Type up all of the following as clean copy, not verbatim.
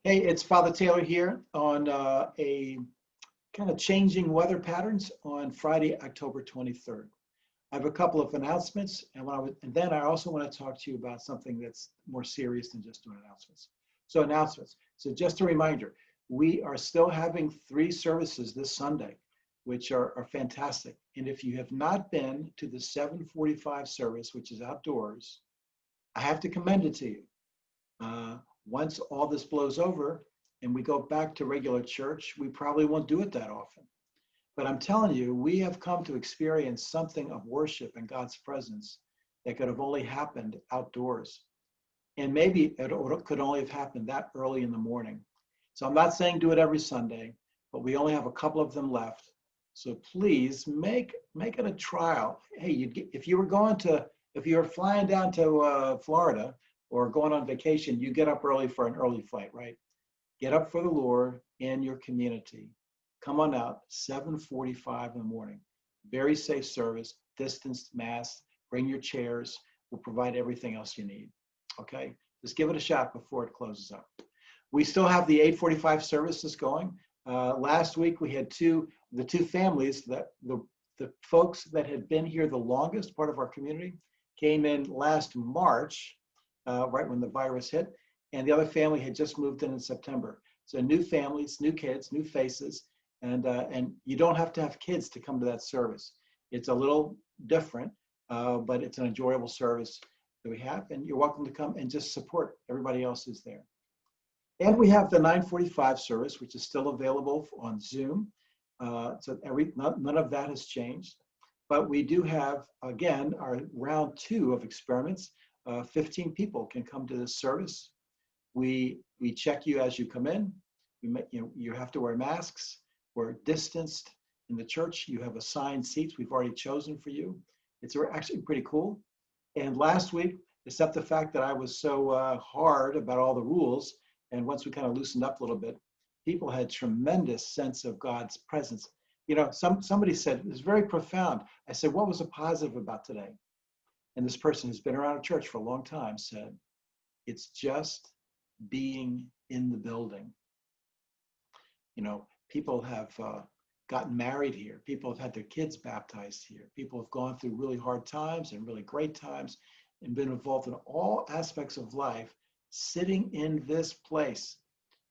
Hey, it's Father Taylor here on a kind of changing weather patterns on Friday, October 23rd. I have a couple of announcements, and then I also want to talk to you about something that's more serious than just doing announcements. So announcements. So just a reminder, we are still having 3 services this Sunday, which are fantastic. And if you have not been to the 7:45 service, which is outdoors, I have to commend it to you. Once all this blows over and we go back to regular church, we probably won't do it that often. But I'm telling you, we have come to experience something of worship and God's presence that could have only happened outdoors. And maybe it could only have happened that early in the morning. So I'm not saying do it every Sunday, but we only have a couple of them left. So please make it a trial. Hey, if you were flying down to Florida, or going on vacation, you get up early for an early flight, right? Get up for the Lord in your community. Come on out, 7:45 in the morning. Very safe service, distanced, masked, bring your chairs. We'll provide everything else you need, okay? Just give it a shot before it closes up. We still have the 8:45 services going. Last week we had the two families that the folks that had been here the longest, part of our community, came in last March, right when the virus hit, and the other family had just moved in September. So new families, new kids, new faces, and you don't have to have kids to come to that service. It's a little different, but it's an enjoyable service that we have, and you're welcome to come and just support. Everybody else is there. And we have the 9:45 service, which is still available on Zoom. So none of that has changed. But we do have, again, our round 2 of experiments. 15 people can come to this service. We check you as you come in. You have to wear masks. We're distanced in the church. You have assigned seats we've already chosen for you. It's actually pretty cool. And last week, except the fact that I was so hard about all the rules, and once we kind of loosened up a little bit, people had tremendous sense of God's presence. You know, somebody said, it's very profound. I said, what was a positive about today? And this person who's been around a church for a long time said, it's just being in the building. You know, people have gotten married here. People have had their kids baptized here. People have gone through really hard times and really great times and been involved in all aspects of life, sitting in this place.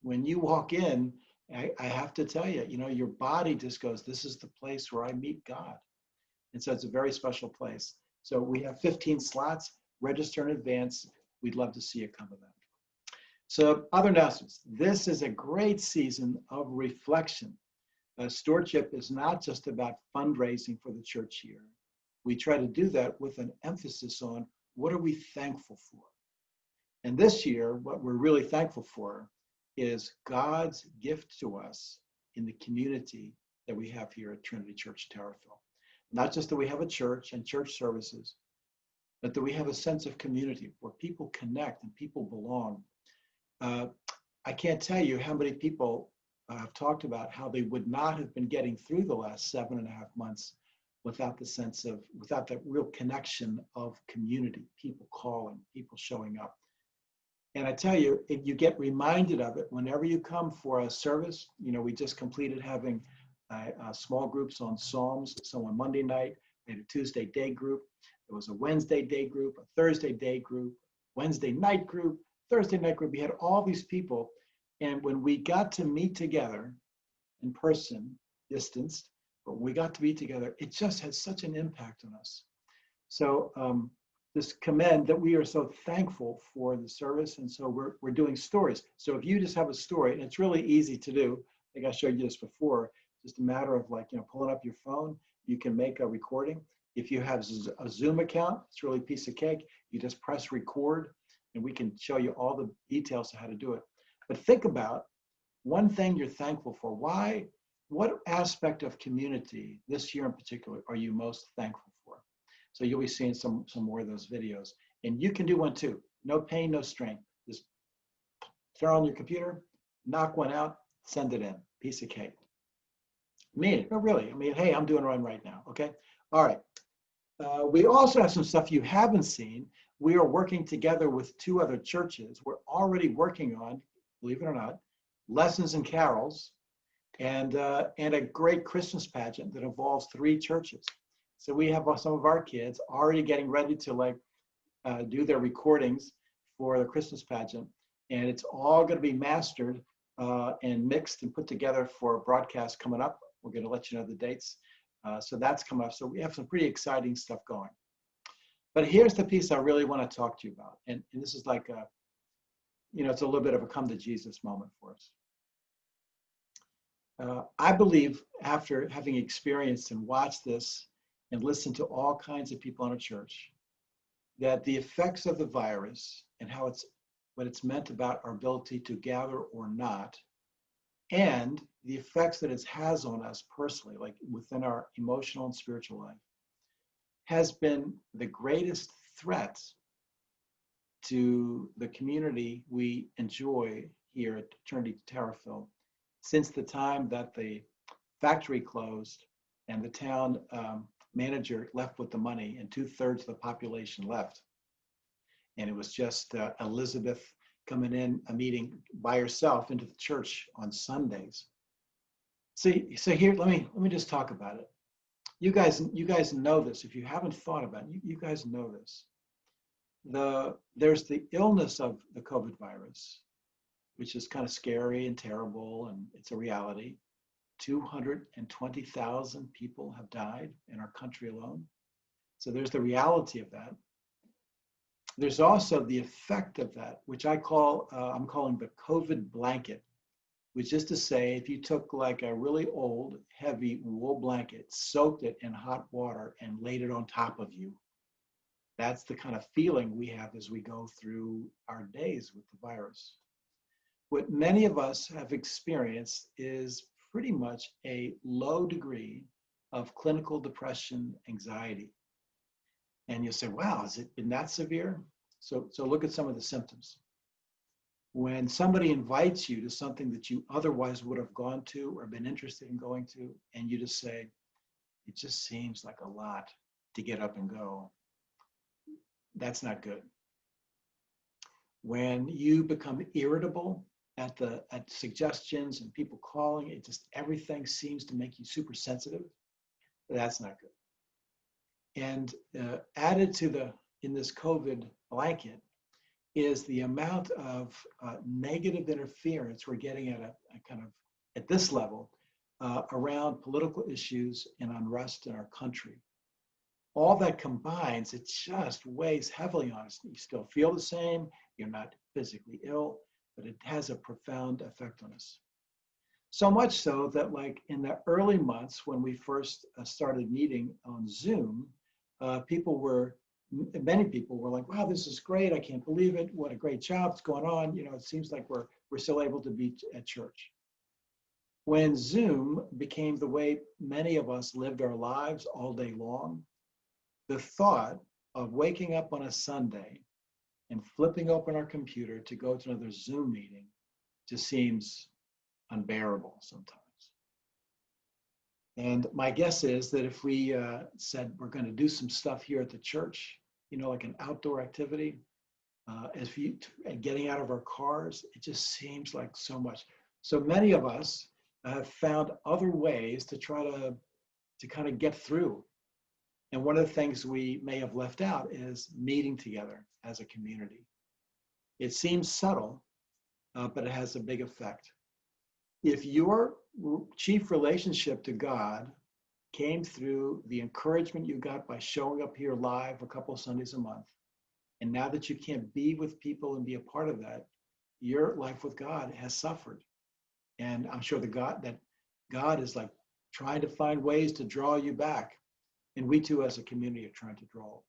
When you walk in, I have to tell you, you know, your body just goes, this is the place where I meet God. And so it's a very special place. So we have 15 slots. Register in advance. We'd love to see you come to that. So other announcements. This is a great season of reflection. Stewardship is not just about fundraising for the church year. We try to do that with an emphasis on what are we thankful for. And this year, what we're really thankful for is God's gift to us in the community that we have here at Trinity Church Tarrytown. Not just that we have a church and church services, but that we have a sense of community where people connect and people belong. I can't tell you how many people have talked about how they would not have been getting through the last 7.5 months without that real connection of community, people calling, people showing up. And I tell you, if you get reminded of it whenever you come for a service. You know, we just completed having small groups on Psalms. So on Monday night, we had a Tuesday day group. There was a Wednesday day group, a Thursday day group, Wednesday night group, Thursday night group. We had all these people. And when we got to meet together in person, distanced, but when we got to meet together, it just had such an impact on us. So just commend that we are so thankful for the service. And so we're doing stories. So if you just have a story, and it's really easy to do, I think I showed you this before, just a matter of pulling up your phone, you can make a recording. If you have a Zoom account, it's really a piece of cake. You just press record and we can show you all the details of how to do it. But think about one thing you're thankful for. What aspect of community this year in particular are you most thankful for? So you'll be seeing some more of those videos. And you can do one too. No pain, no strain. Just turn on your computer, knock one out, send it in. Piece of cake. Mean it. No, really. I mean, hey, I'm doing one right now. Okay. All right. We also have some stuff you haven't seen. We are working together with 2 other churches. We're already working on, believe it or not, lessons and carols, and a great Christmas pageant that involves 3 churches. So we have some of our kids already getting ready to like do their recordings for the Christmas pageant, and it's all going to be mastered and mixed and put together for a broadcast coming up. We're going to let you know the dates. So that's coming up. So we have some pretty exciting stuff going. But here's the piece I really want to talk to you about, and this is like a, it's a little bit of a come to Jesus moment for us. I believe after having experienced and watched this and listened to all kinds of people in a church, that the effects of the virus and what it's meant about our ability to gather or not, and the effects that it has on us personally, like within our emotional and spiritual life, has been the greatest threat to the community we enjoy here at Trinity Terrafil since the time that the factory closed and the town manager left with the money and 2/3 of the population left. And it was just Elizabeth coming in a meeting by herself into the church on Sundays. See, so here, let me just talk about it. You guys know this. If you haven't thought about it, you guys know this. There's the illness of the COVID virus, which is kind of scary and terrible, and it's a reality. 220,000 people have died in our country alone. So there's the reality of that. There's also the effect of that, which I'm calling the COVID blanket, which is to say, if you took like a really old, heavy wool blanket, soaked it in hot water, and laid it on top of you, that's the kind of feeling we have as we go through our days with the virus. What many of us have experienced is pretty much a low degree of clinical depression, anxiety. And you'll say, wow, has it been that severe? So look at some of the symptoms. When somebody invites you to something that you otherwise would have gone to or been interested in going to, and you just say, it just seems like a lot to get up and go, that's not good. When you become irritable at suggestions and people calling, everything seems to make you super sensitive, that's not good. And added to in this COVID blanket is the amount of negative interference we're getting at at this level around political issues and unrest in our country. All that combines, it just weighs heavily on us. You still feel the same, you're not physically ill, but it has a profound effect on us. So much so that like in the early months when we first started meeting on Zoom, many people were like, wow, this is great. I can't believe it. What a great job. It's going on. It seems like we're still able to be at church. When Zoom became the way many of us lived our lives all day long, the thought of waking up on a Sunday and flipping open our computer to go to another Zoom meeting just seems unbearable sometimes. And my guess is that if we said we're going to do some stuff here at the church, like an outdoor activity, getting out of our cars, it just seems like so much. So many of us have found other ways to try to kind of get through. And one of the things we may have left out is meeting together as a community. It seems subtle, but it has a big effect. If your chief relationship to God came through the encouragement you got by showing up here live a couple of Sundays a month, and now that you can't be with people and be a part of that, your life with God has suffered. And I'm sure that God is like trying to find ways to draw you back. And we too, as a community, are trying to draw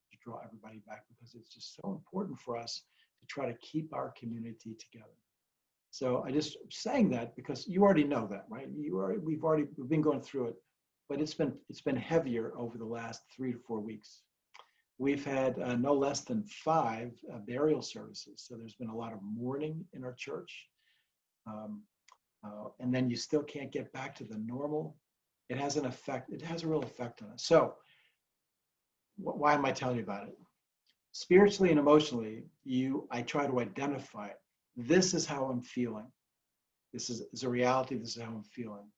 everybody back, because it's just so important for us to try to keep our community together. So I just saying that because you already know that, right? We've been going through it, but it's been heavier over the last 3 to 4 weeks. We've had no less than 5 burial services. So there's been a lot of mourning in our church. And then you still can't get back to the normal. It has a real effect on us. So why am I telling you about it? Spiritually and emotionally, I try to identify it. This is how I'm feeling. This is a reality. This is how I'm feeling.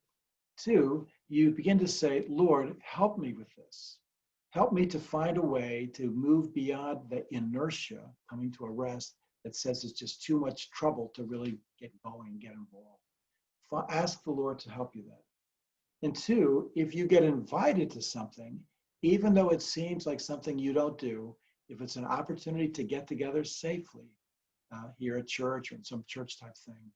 Two, you begin to say, Lord, help me with this. Help me to find a way to move beyond the inertia, coming to a rest that says it's just too much trouble to really get going and get involved. Ask the Lord to help you then. And two, if you get invited to something, even though it seems like something you don't do, if it's an opportunity to get together safely here at church or in some church type thing,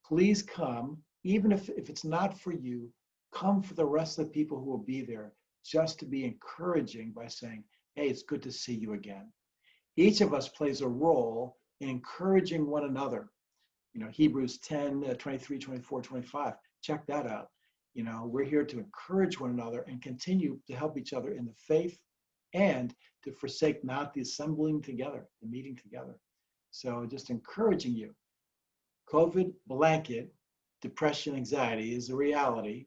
please come. Even if it's not for you, come for the rest of the people who will be there, just to be encouraging by saying, hey, it's good to see you again. Each of us plays a role in encouraging one another. Hebrews 10, 23, 24, 25. Check that out. We're here to encourage one another and continue to help each other in the faith and to forsake not the assembling together, the meeting together. So just encouraging you. COVID blanket, depression, anxiety is a reality.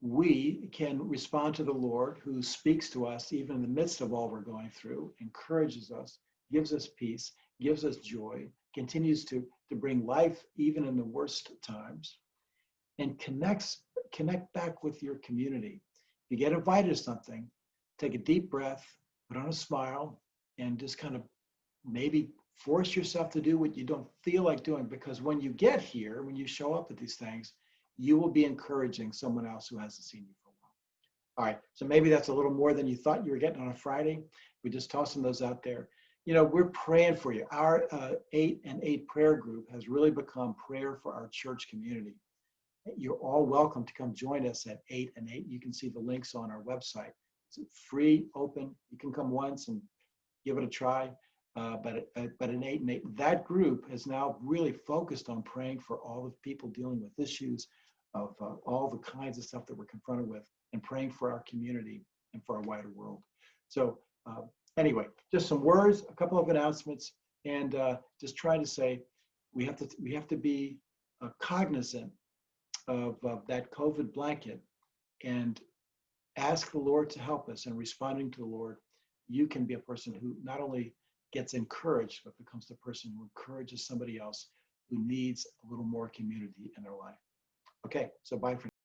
We can respond to the Lord, who speaks to us even in the midst of all we're going through, encourages us, gives us peace, gives us joy, continues to bring life even in the worst times, and connect back with your community. If you get invited to something, take a deep breath, put on a smile, and just kind of maybe force yourself to do what you don't feel like doing, because when you get here, when you show up at these things, you will be encouraging someone else who hasn't seen you for a while. All right, so maybe that's a little more than you thought you were getting on a Friday. We're just tossing those out there. We're praying for you. Our 8 and 8 prayer group has really become prayer for our church community. You're all welcome to come join us at 8 and 8. You can see the links on our website. It's free, open. You can come once and give it a try. But in 8 and 8, that group has now really focused on praying for all the people dealing with issues of all the kinds of stuff that we're confronted with, and praying for our community and for our wider world. So anyway, just some words, a couple of announcements, and just trying to say we have to be cognizant of that COVID blanket and ask the Lord to help us. And responding to the Lord, you can be a person who not only gets encouraged, but becomes the person who encourages somebody else who needs a little more community in their life. Okay, so bye for now.